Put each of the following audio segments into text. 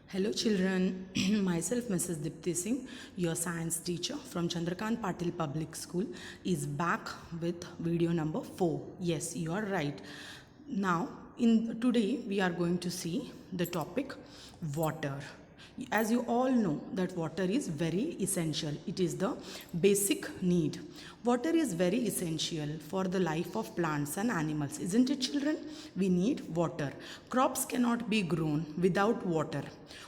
Hello children, myself Mrs. Dipti Singh, your science teacher from Chandrakant Patil Public School is back with video number 4. Yes, you are right. Now, in today we are going to see the topic water. As you all know that water is very essential. It is the basic need. Water is very essential for the life of plants and animals, isn't it children? We need water. Crops cannot be grown without water.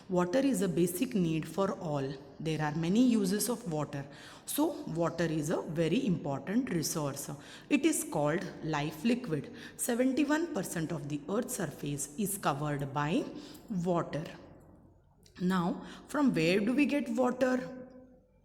Water is a basic need for all. There are many uses of water. So water is a very important resource. It is called life liquid. 71% of the earth's surface is covered by water. Now, from where do we get water?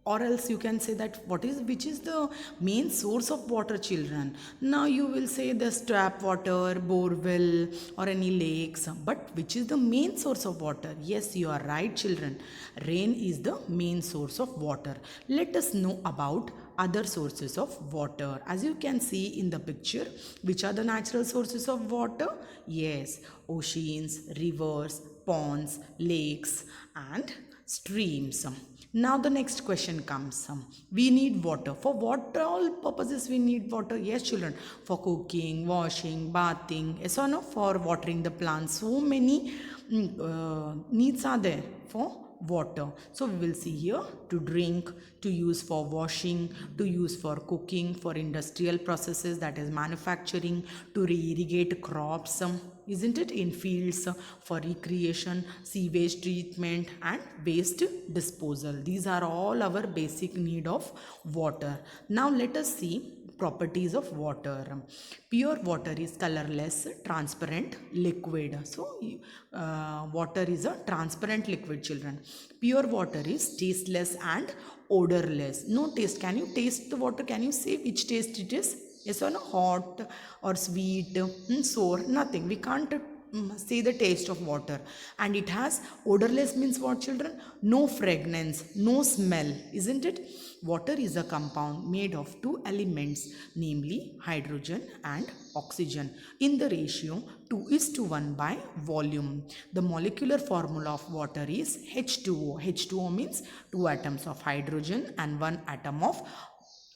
Or else you can say that which is the main source of water, children? Now you will say the tap water, bore well, or any lakes. But which is the main source of water? Yes, you are right, children. Rain is the main source of water. Let us know about other sources of water. As you can see in the picture, which are the natural sources of water? Yes, oceans, rivers, ponds, lakes, and streams. Now the next question comes. We need water. For what all purposes we need water? Yes, children. For cooking, washing, bathing. Yes or no? For watering the plants. So many needs are there for water. So we will see here to drink, to use for washing, to use for cooking, for industrial processes, that is manufacturing, to irrigate crops, isn't it, in fields, for recreation, sewage treatment, and waste disposal. These are all our basic need of water. Now let us see properties of water. Pure water is colorless, transparent, liquid. So water is a transparent liquid, children. Pure water is tasteless and odorless. No taste. Can you taste the water? Can you say which taste it is? Yes or no? Hot or sweet, sour? Nothing. We can't say the taste of water. And it has odorless means what, children? No fragrance, no smell, isn't it? Water is a compound made of two elements, namely hydrogen and oxygen, in the ratio 2:1 by volume. The molecular formula of water is H2O. H2O means two atoms of hydrogen and one atom of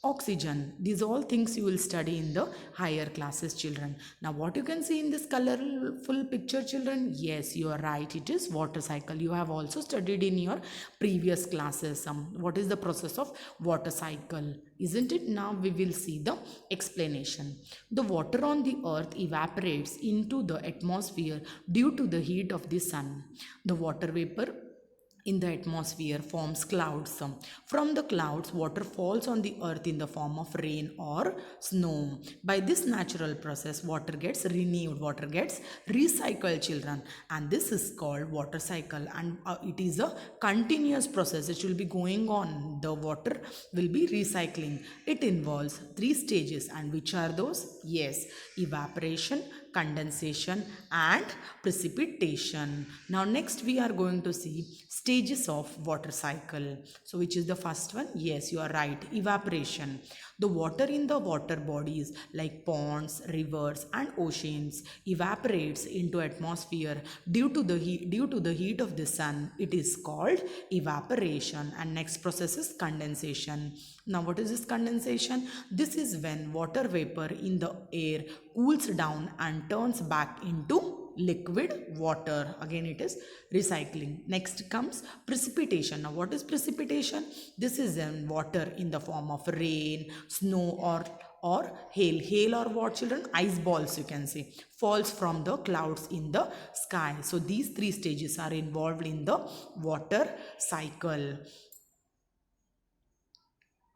oxygen. These all things you will study in the higher classes, children. Now what you can see in this colorful picture, children? Yes, you are right, it is water cycle. You have also studied in your previous classes what is the process of water cycle, isn't it? Now we will see the explanation. The water on the earth evaporates into the atmosphere due to the heat of the sun. The water vapor in the atmosphere forms clouds. From the clouds, water falls on the earth in the form of rain or snow. By this natural process, water gets renewed, water gets recycled, children. And this is called water cycle. And it is a continuous process. It will be going on. The water will be recycling. It involves three stages. And which are those? Yes, evaporation, condensation, and precipitation. Now next we are going to see stages of water cycle. So which is the first one? Yes, you are right, evaporation. The water in the water bodies like ponds, rivers, and oceans evaporates into atmosphere due to the heat of the sun. It is called evaporation. And next process is condensation. Now what is this condensation? This is when water vapor in the air cools down and turns back into liquid water. Again it is recycling. Next comes precipitation. Now what is precipitation? This is when water in the form of rain, snow, or hail or what, children? Ice balls, you can say, falls from the clouds in the sky. So these three stages are involved in the water cycle.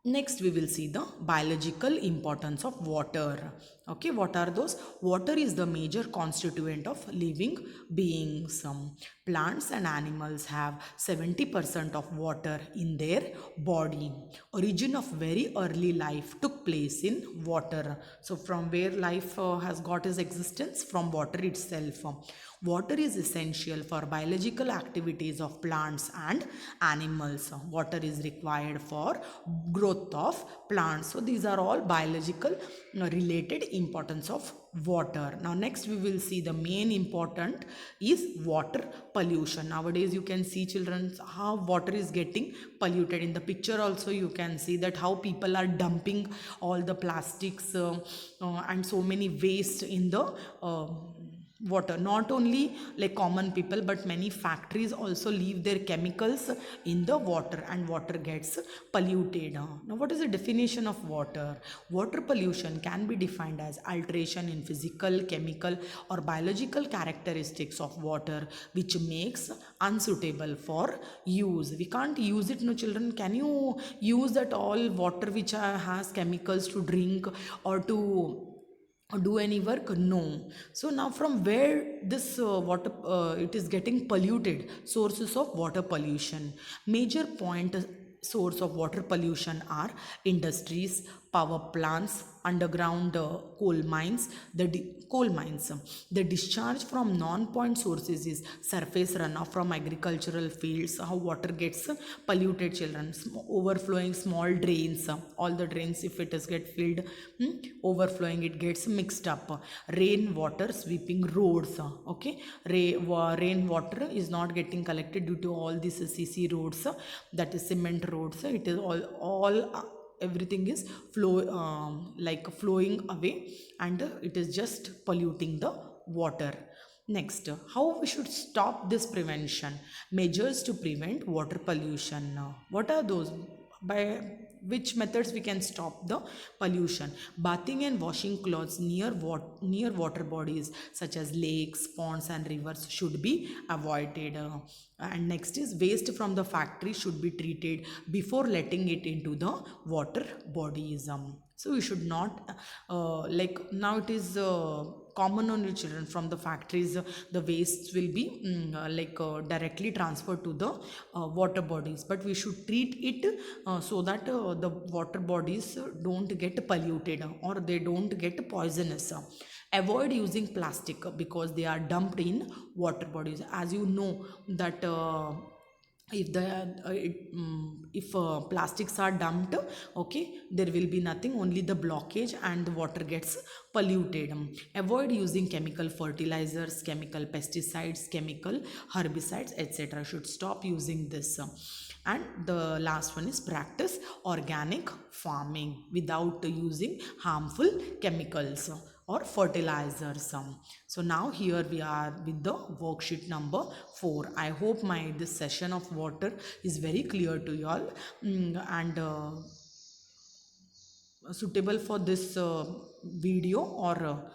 Next, we will see the biological importance of water. Okay, what are those? Water is the major constituent of living beings. Plants and animals have 70% of water in their body. Origin of very early life took place in water. So, from where life has got its existence? From water itself. Water is essential for biological activities of plants and animals. Water is required for growth of plants. So these are all biological related importance of water. Now next we will see the main important is water pollution. Nowadays you can see children how water is getting polluted. In the picture also you can see that how people are dumping all the plastics and so many waste in the water. Not only like common people, but many factories also leave their chemicals in the water and water gets polluted. Now what is the definition of water? Water pollution can be defined as alteration in physical, chemical or biological characteristics of water which makes unsuitable for use. We can't use it. No children, can you use that all water which has chemicals to drink or to do any work? No. So now from where this water it is getting polluted? Sources of water pollution. Major point source of water pollution are industries, power plants, underground coal mines. Coal mines, the discharge from non-point sources is surface runoff from agricultural fields. How water gets polluted children? Overflowing small drains, all the drains if it is get filled, overflowing, it gets mixed up. Rain water sweeping roads, okay, rain water is not getting collected due to all these CC roads, that is cement roads. It is all everything is like flowing away, and it is just polluting the water. Next, how we should stop this prevention? Measures to prevent water pollution. What are those? By which methods we can stop the pollution? Bathing and washing clothes near water bodies such as lakes, ponds and rivers should be avoided. And next is waste from the factory should be treated before letting it into the water bodies. So we should not like now it is common on children from the factories, the wastes will be directly transferred to the water bodies, but we should treat it so that the water bodies don't get polluted or they don't get poisonous. Avoid using plastic because they are dumped in water bodies. As you know that if the if plastics are dumped, okay, there will be nothing, only the blockage and the water gets polluted. Avoid using chemical fertilizers, chemical pesticides, chemical herbicides, etc. Should stop using this. And the last one is practice organic farming without using harmful chemicals or fertilizers. So now here we are with the worksheet number 4. I hope my this session of water is very clear to you all, and suitable for this video or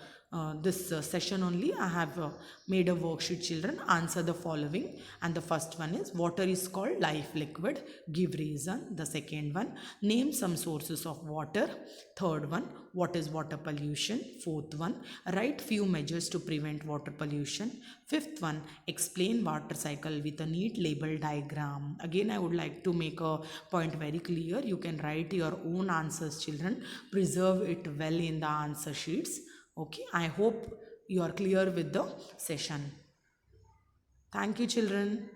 this session only. I have made a worksheet. Children, answer the following, and the first one is water is called life liquid, give reason. The second one, name some sources of water. Third one, what is water pollution? Fourth one, write few measures to prevent water pollution. Fifth one, explain water cycle with a neat label diagram. Again, I would like to make a point very clear. You can write your own answers, children. Preserve it well in the answer sheets. Okay, I hope you are clear with the session. Thank you, children.